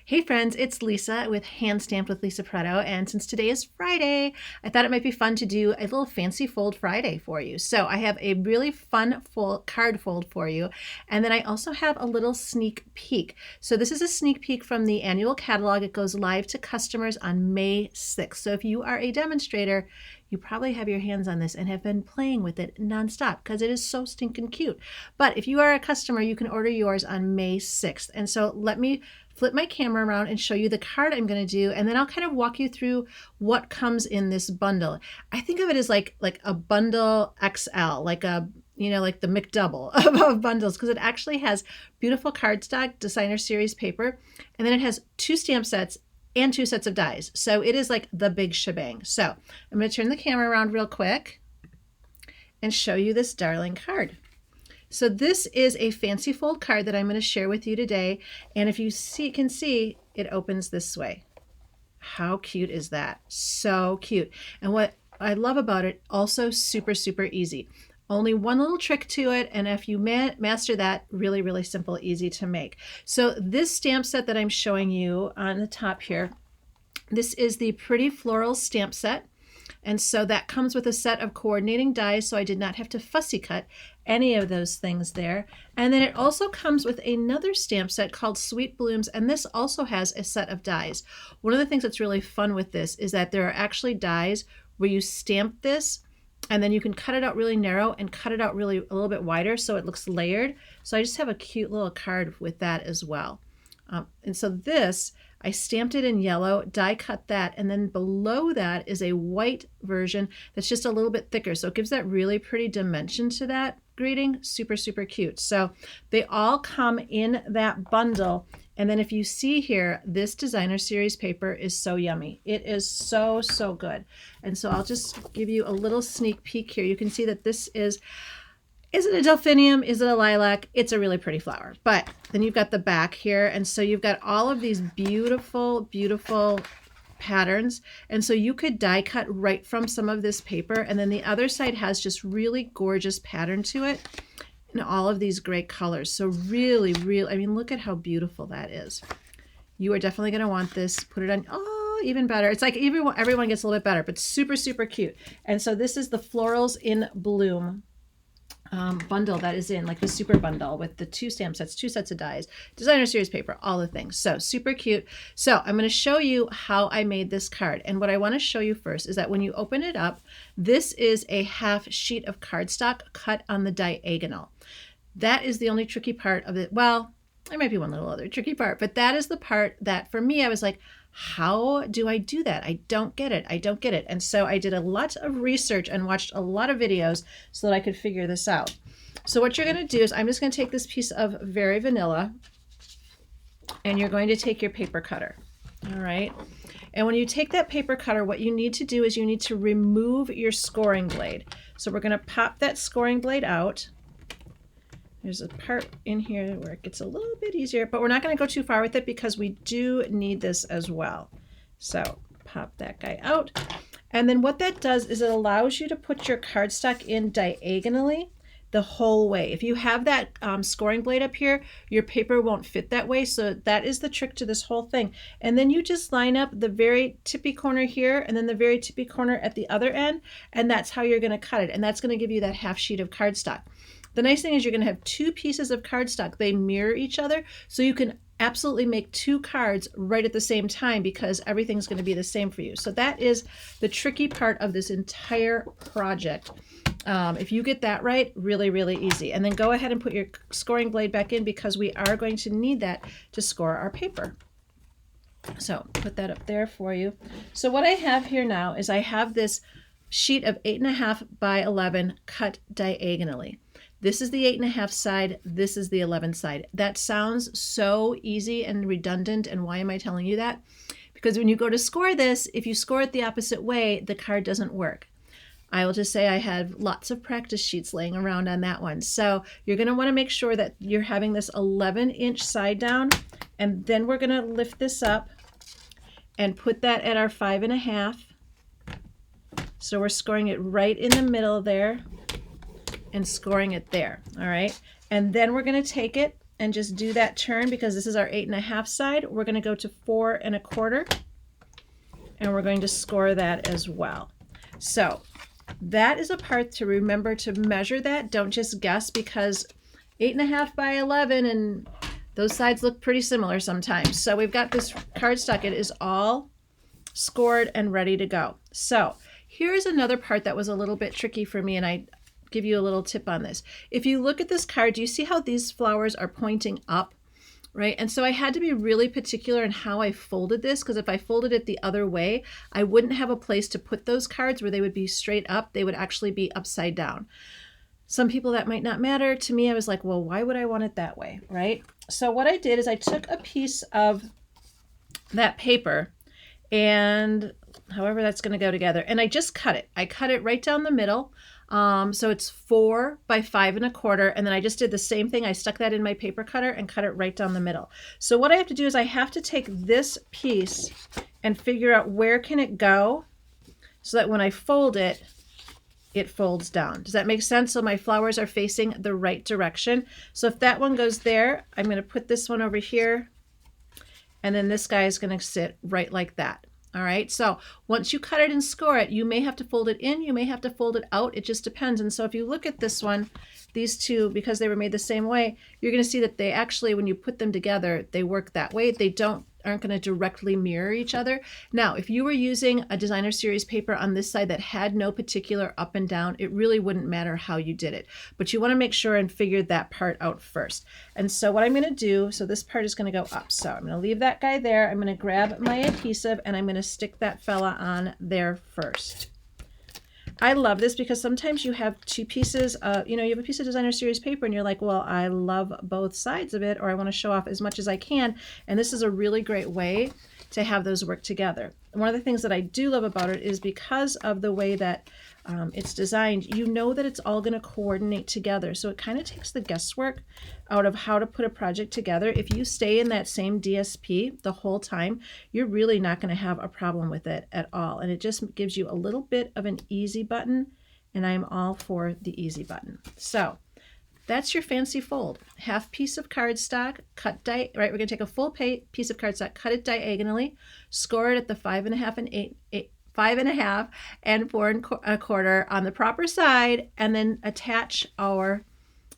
Hey friends, it's Lisa with Hand Stamped with Lisa Pretto, and since today is Friday, I thought it might be fun to do a little fancy fold Friday for you. So I have a really fun card fold for you, and then I also have a little sneak peek. So this is a sneak peek from the annual catalog. It goes live to customers on May 6th. So if you are a demonstrator, you probably have your hands on this and have been playing with it nonstop because it is so stinking cute. But if you are a customer, you can order yours on May 6th. And so let me flip my camera around and show you the card I'm going to do, and then I'll kind of walk you through what comes in this bundle. I think of it as like a bundle XL, like a like the McDouble of bundles, because it actually has beautiful cardstock designer series paper, and then it has 2 stamp sets and 2 sets of dies. So it is like the big shebang. So I'm going to turn the camera around real quick and show you this darling card. So this is a fancy fold card that I'm going to share with you today. And if you can see, it opens this way. How cute is that? So cute. And what I love about it, also super, super easy. Only one little trick to it, and if you master that, really, really simple, easy to make. So this stamp set that I'm showing you on the top here, this is the Pretty Florals stamp set. And so that comes with a set of coordinating dies, so I did not have to fussy cut any of those things there. And then it also comes with another stamp set called Sweet Blooms, and this also has a set of dies. One of the things that's really fun with this is that there are actually dies where you stamp this, and then you can cut it out really narrow and cut it out really a little bit wider so it looks layered. So I just have a cute little card with that as well. And so this, I stamped it in yellow, die cut that, and then below that is a white version that's just a little bit thicker. So it gives that really pretty dimension to that greeting. Super, super cute. So they all come in that bundle. And then if you see here, this designer series paper is so yummy. It is so, so good. And so I'll just give you a little sneak peek here. You can see that this is it a delphinium? Is it a lilac? It's a really pretty flower. But then you've got the back here. And so you've got all of these beautiful, beautiful patterns. And so you could die cut right from some of this paper. And then the other side has just really gorgeous pattern to it in all of these great colors. So really, really, I mean, look at how beautiful that is. You are definitely going to want this. Put it on. Oh, even better. It's like everyone gets a little bit better, but super, super cute. And so this is the Florals in Bloom bundle that is in, like the super bundle with the 2 stamp sets, 2 sets of dies, designer series paper, all the things. So super cute. So I'm going to show you how I made this card. And what I want to show you first is that when you open it up, this is a half sheet of cardstock cut on the diagonal. That is the only tricky part of it. Well, there might be one little other tricky part, but that is the part that for me, I was like, how do I do that? I don't get it. I don't get it. And so I did a lot of research and watched a lot of videos so that I could figure this out. So what you're going to do is I'm just going to take this piece of Very Vanilla, and you're going to take your paper cutter. All right. And when you take that paper cutter, what you need to do is you need to remove your scoring blade. So we're going to pop that scoring blade out. There's a part in here where it gets a little bit easier, but we're not going to go too far with it because we do need this as well. So pop that guy out. And then what that does is it allows you to put your cardstock in diagonally the whole way. If you have that scoring blade up here, your paper won't fit that way. So that is the trick to this whole thing. And then you just line up the very tippy corner here and then the very tippy corner at the other end. And that's how you're going to cut it. And that's going to give you that half sheet of cardstock. The nice thing is you're going to have 2 pieces of cardstock. They mirror each other, so you can absolutely make 2 cards right at the same time because everything's going to be the same for you. So that is the tricky part of this entire project. If you get that right, really, really easy. And then go ahead and put your scoring blade back in because we are going to need that to score our paper. So put that up there for you. So what I have here now is I have this sheet of 8.5 by 11 cut diagonally. This is the 8.5 side. This is the 11 side. That sounds so easy and redundant. And why am I telling you that? Because when you go to score this, if you score it the opposite way, the card doesn't work. I will just say I have lots of practice sheets laying around on that one. So you're going to want to make sure that you're having this 11-inch side down. And then we're going to lift this up and put that at our 5.5. So we're scoring it right in the middle there and scoring it there. All right. And then we're going to take it and just do that turn, because this is our 8.5 side. We're going to go to 4 1/4, and we're going to score that as well. So that is a part to remember to measure that. Don't just guess, because 8.5 by 11, and those sides look pretty similar sometimes. So we've got this cardstock. It is all scored and ready to go. So here's another part that was a little bit tricky for me, and I give you a little tip on this. If you look at this card, do you see how these flowers are pointing up, right? And so I had to be really particular in how I folded this, because if I folded it the other way, I wouldn't have a place to put those cards where they would be straight up. They would actually be upside down. Some people that might not matter. To me, I was like, well, why would I want it that way, right? So what I did is I took a piece of that paper, and however that's going to go together, and I just cut it. I cut it right down the middle. So it's 4 by 5 1/4, and then I just did the same thing. I stuck that in my paper cutter and cut it right down the middle. So what I have to do is I have to take this piece and figure out where can it go, so that when I fold it, it folds down. Does that make sense? So my flowers are facing the right direction. So if that one goes there, I'm going to put this one over here, and then this guy is going to sit right like that. All right, so once you cut it and score it, you may have to fold it in, you may have to fold it out. It just depends. And so if you look at this one, these two, because they were made the same way, you're going to see that they actually, when you put them together, they work that way. They aren't going to directly mirror each other. Now, if you were using a designer series paper on this side that had no particular up and down, it really wouldn't matter how you did it. But you want to make sure and figure that part out first. And so what I'm going to do, so this part is going to go up. So I'm going to leave that guy there. I'm going to grab my adhesive, and I'm going to stick that fella on there first. I love this because sometimes you have two pieces, you have a piece of designer series paper and you're like, well, I love both sides of it, or I want to show off as much as I can. And this is a really great way to have those work together. And one of the things that I do love about it is because of the way that it's designed, you know that it's all going to coordinate together. So it kind of takes the guesswork out of how to put a project together. If you stay in that same DSP the whole time, you're really not going to have a problem with it at all. And it just gives you a little bit of an easy button, and I'm all for the easy button. So that's your fancy fold. Half piece of cardstock, right? We're going to take a full piece of cardstock, cut it diagonally, score it at the 5 1/2 and 5 1/2 and 4 1/4 on the proper side, and then attach our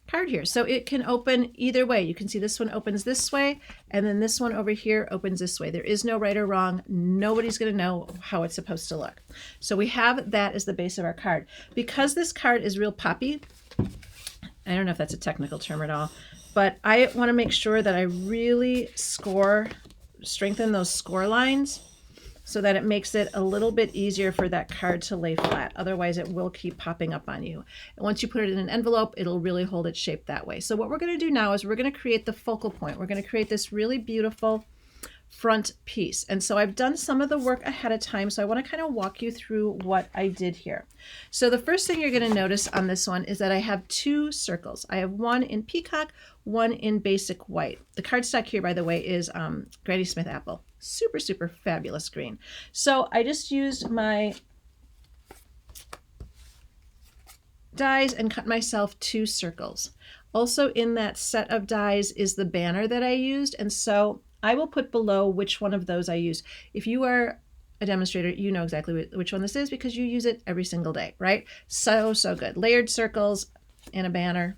card here. So it can open either way. You can see this one opens this way, and then this one over here opens this way. There is no right or wrong. Nobody's going to know how it's supposed to look. So we have that as the base of our card. Because this card is real poppy, I don't know if that's a technical term at all, but I want to make sure that I really strengthen those score lines, so that it makes it a little bit easier for that card to lay flat. Otherwise, it will keep popping up on you. And once you put it in an envelope, it'll really hold its shape that way. So what we're going to do now is we're going to create the focal point. We're going to create this really beautiful front piece. And so I've done some of the work ahead of time, so I want to kind of walk you through what I did here. So the first thing you're going to notice on this one is that I have two circles. I have one in peacock, one in basic white. The cardstock here, by the way, is Granny Smith apple. Super, super fabulous green. So I just used my dies and cut myself two circles. Also in that set of dies is the banner that I used, and so I will put below which one of those I use. If you are a demonstrator, you know exactly which one this is because you use it every single day, right? So, so good. Layered circles and a banner.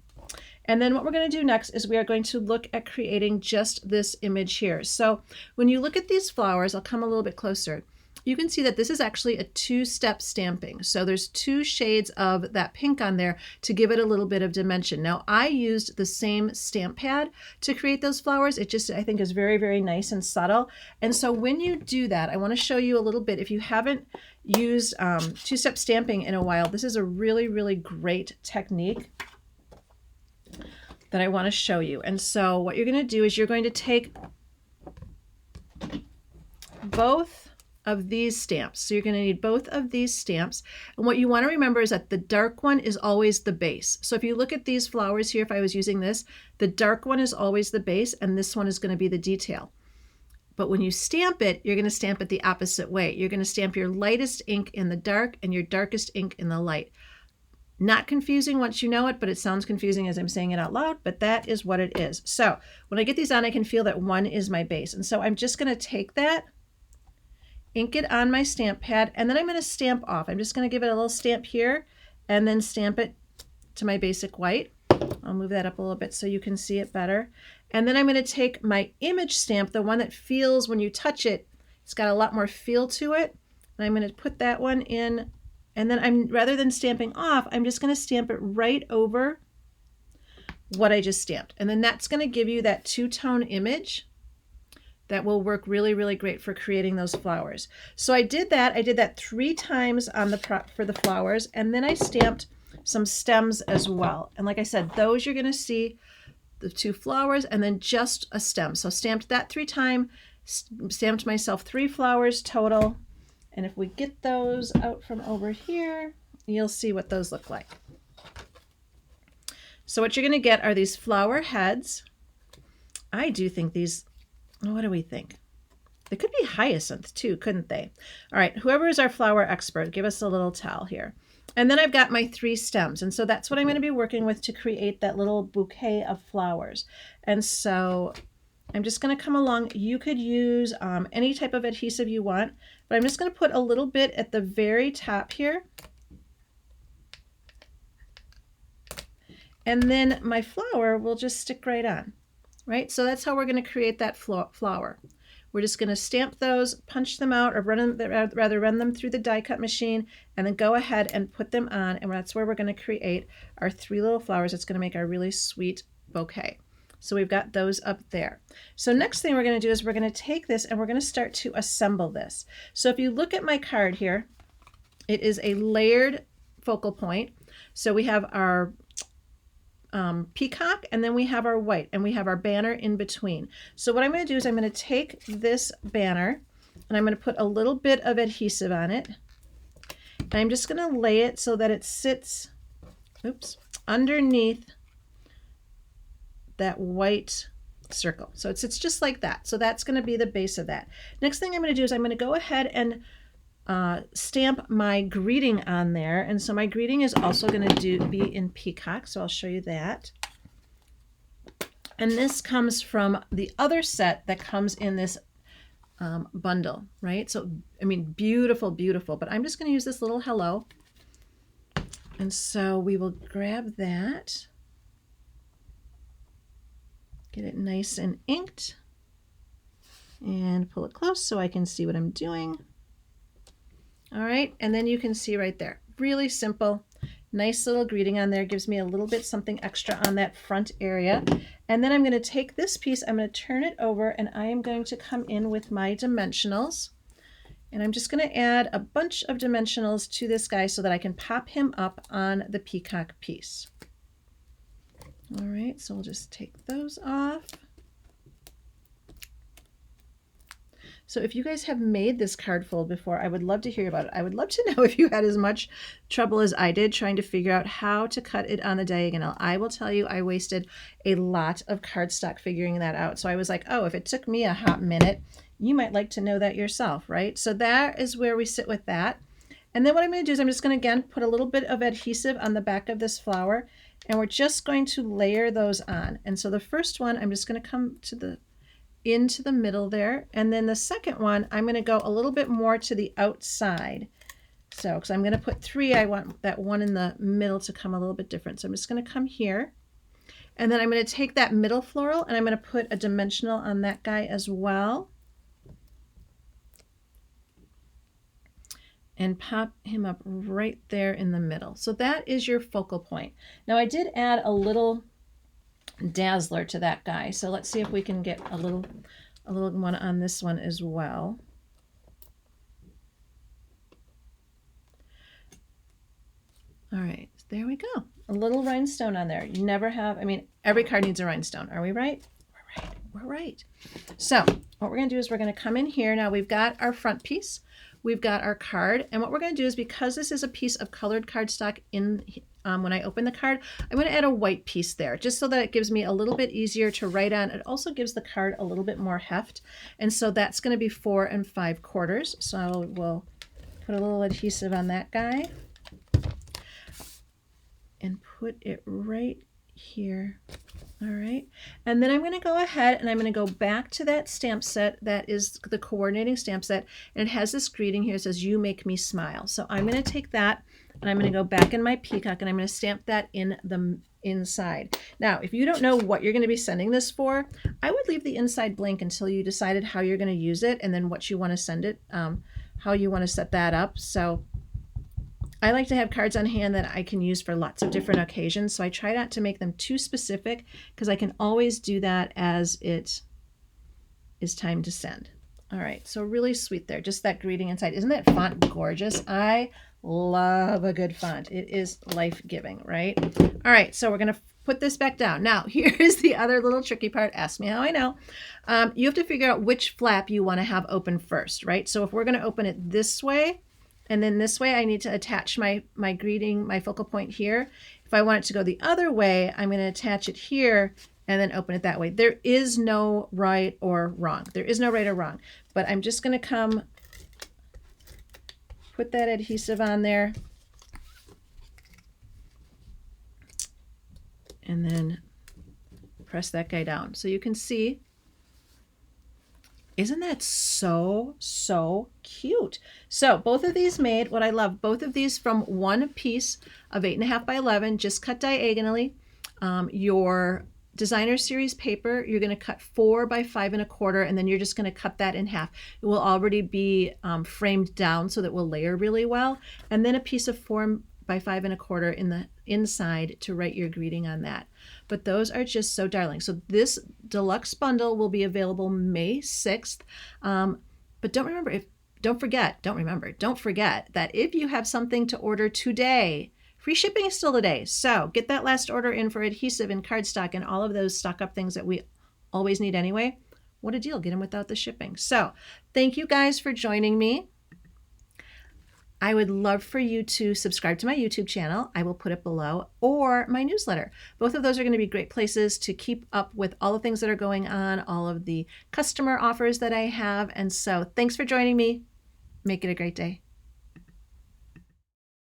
And then what we're going to do next is we are going to look at creating just this image here. So when you look at these flowers, I'll come a little bit closer. You can see that this is actually a two-step stamping. So there's two shades of that pink on there to give it a little bit of dimension. Now I used the same stamp pad to create those flowers. It just, I think, is very, very nice and subtle. And so when you do that, I want to show you a little bit. If you haven't used two-step stamping in a while, this is a really, really great technique that I want to show you. And so what you're going to do is you're going to take both of these stamps. So you're going to need both of these stamps. And what you want to remember is that the dark one is always the base. So if you look at these flowers here, if I was using this, the dark one is always the base and this one is going to be the detail. But when you stamp it, you're going to stamp it the opposite way. You're going to stamp your lightest ink in the dark and your darkest ink in the light. Not confusing once you know it, but it sounds confusing as I'm saying it out loud, but that is what it is. So when I get these on, I can feel that one is my base. And so I'm just going to take that, ink it on my stamp pad, and then I'm going to stamp off. I'm just going to give it a little stamp here and then stamp it to my basic white. I'll move that up a little bit so you can see it better. And then I'm going to take my image stamp, the one that feels when you touch it, it's got a lot more feel to it. And I'm going to put that one in. And then rather than stamping off, I'm just going to stamp it right over what I just stamped. And then that's going to give you that two-tone image that will work really, really great for creating those flowers. So I did that 3 times on for the flowers, and then I stamped some stems as well. And like I said, those you're going to see the 2 flowers and then just a stem. So stamped that 3 times, stamped myself 3 flowers total. And if we get those out from over here, you'll see what those look like. So what you're going to get are these flower heads. I do think these, what do we think? They could be hyacinth too, couldn't they? All right, whoever is our flower expert, give us a little tell here. And then I've got my 3 stems. And so that's what I'm going to be working with to create that little bouquet of flowers. And so I'm just going to come along. You could use any type of adhesive you want, but I'm just going to put a little bit at the very top here. And then my flower will just stick right on, right? So that's how we're going to create that flower. We're just going to stamp those, punch them out, or run them through the die cut machine, and then go ahead and put them on. And that's where we're going to create our 3 little flowers. That's going to make our really sweet bouquet. So we've got those up there. So next thing we're going to do is we're going to take this and we're going to start to assemble this. So if you look at my card here, it is a layered focal point. So we have our peacock, and then we have our white, and we have our banner in between. So what I'm going to do is I'm going to take this banner and I'm going to put a little bit of adhesive on it. And I'm just going to lay it so that it sits, underneath that white circle. So it sits just like that. So that's going to be the base of that. Next thing I'm going to do is I'm going to go ahead and stamp my greeting on there. And so my greeting is also going to be in peacock. So I'll show you that. And this comes from the other set that comes in this bundle, right? So, I mean, beautiful, beautiful. But I'm just going to use this little hello. And so we will grab that. Get it nice and inked and pull it close so I can see what I'm doing. All right, and then you can see right there, really simple, nice little greeting on there, gives me a little bit something extra on that front area. And then I'm going to take this piece, I'm going to turn it over, and I am going to come in with my dimensionals. And I'm just going to add a bunch of dimensionals to this guy so that I can pop him up on the peacock piece. All right, so we'll just take those off. So if you guys have made this card fold before, I would love to hear about it. I would love to know if you had as much trouble as I did trying to figure out how to cut it on the diagonal. I will tell you, I wasted a lot of cardstock figuring that out. So I was like, oh, if it took me a hot minute, you might like to know that yourself, right? So that is where we sit with that. And then what I'm going to do is I'm just going to, again, put a little bit of adhesive on the back of this flower, and we're just going to layer those on. And so the first one, I'm just going to come to into the middle there. And then the second one, I'm going to go a little bit more to the outside. So, because I'm going to put 3, I want that one in the middle to come a little bit different. So I'm just going to come here. And then I'm going to take that middle floral and I'm going to put a dimensional on that guy as well. And pop him up right there in the middle. So that is your focal point. Now I did add a little dazzler to that guy. So let's see if we can get a little one on this one as well. All right, there we go. A little rhinestone on there. You never have, I mean, every card needs a rhinestone. Are we right? We're right. We're right. So what we're going to do is we're going to come in here. Now we've got our front piece. We've got our card. And what we're going to do is, because this is a piece of colored cardstock in when I open the card, I'm going to add a white piece there just so that it gives me a little bit easier to write on. It also gives the card a little bit more heft. And so that's going to be 4 5/4. So we'll put a little adhesive on that guy. and put it right here. All right, and then I'm going to go ahead and I'm going to go back to that stamp set that is the coordinating stamp set, and it has this greeting here. It says, "You make me smile." So I'm going to take that and I'm going to go back in my peacock and I'm going to stamp that in the inside. Now, if you don't know what you're going to be sending this for, I would leave the inside blank until you decided how you're going to use it and then what you want to send it, how you want to set that up. So I like to have cards on hand that I can use for lots of different occasions, so I try not to make them too specific because I can always do that as it is time to send. All right, so really sweet there, just that greeting inside. Isn't that font gorgeous? I love a good font. It is life-giving, right? All right, so we're going to put this back down. Now, here's the other little tricky part. Ask me how I know. You have to figure out which flap you want to have open first, right? So if we're going to open it this way, and then this way, I need to attach my greeting, my focal point here. If I want it to go the other way, I'm going to attach it here and then open it that way. There is no right or wrong. There is no right or wrong. But I'm just going to come put that adhesive on there. And then press that guy down. So you can see. Isn't that so, so cute? So both of these made, what I love, both of these from one piece of 8.5 by 11, just cut diagonally. Your designer series paper, you're going to cut 4 by 5 1/4, and then you're just going to cut that in half. It will already be framed down so that it will layer really well. And then a piece of 4 by 5 1/4 in the inside to write your greeting on that. But those are just so darling. So this deluxe bundle will be available May 6th. But don't forget that if you have something to order today, free shipping is still today. So get that last order in for adhesive and cardstock and all of those stock up things that we always need anyway. What a deal, get them without the shipping. So thank you guys for joining me. I would love for you to subscribe to my YouTube channel. I will put it below, or my newsletter. Both of those are going to be great places to keep up with all the things that are going on, all of the customer offers that I have. And so thanks for joining me. Make it a great day.